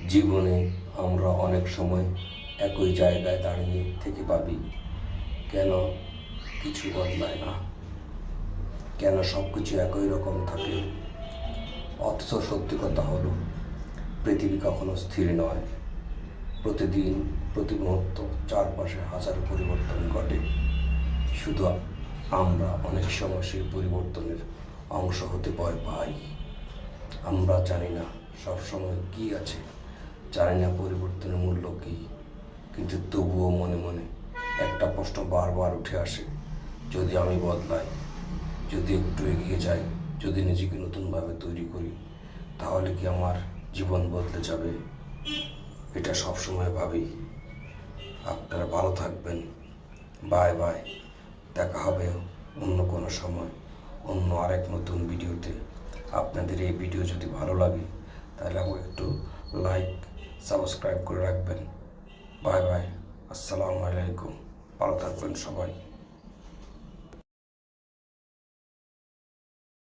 জীবনে আমরা অনেক সময় একই জায়গায় দাঁড়িয়ে থেকে ভাবি, কেন কিছু বদলায় না, কেন সব কিছু একই রকম থাকে। অথচ সত্যি কথা হলো, পৃথিবী কখনো স্থির নয়। প্রতিদিন প্রতি মুহূর্ত চারপাশে হাজার পরিবর্তন ঘটে। শুধু আমরা অনেক সময় সেই পরিবর্তনের অংশ হতে ভয় পাই। আমরা জানি না সবসময় কি আছে, জানি না পরিবর্তনের মূল্য কী, কিন্তু তবুও মনে মনে একটা প্রশ্ন বারবার উঠে আসে, যদি আমি বদলাই, যদি একটু এগিয়ে যাই, যদি নিজেকে নতুনভাবে তৈরি করি, তাহলে কি আমার জীবন বদলে যাবে? এটা সবসময় ভাবি। আপনারা ভালো থাকবেন। Bye bye. দেখা হবে অন্য কোনো সময়, অন্য আরেক নতুন ভিডিওতে। আপনাদের এই ভিডিও যদি ভালো লাগে তাহলে আমাকে একটু লাইক, সাবস্ক্রাইব করে রাখবেন। Bye bye. আসসালামু আলাইকুম। ভালো থাকবেন সবাই।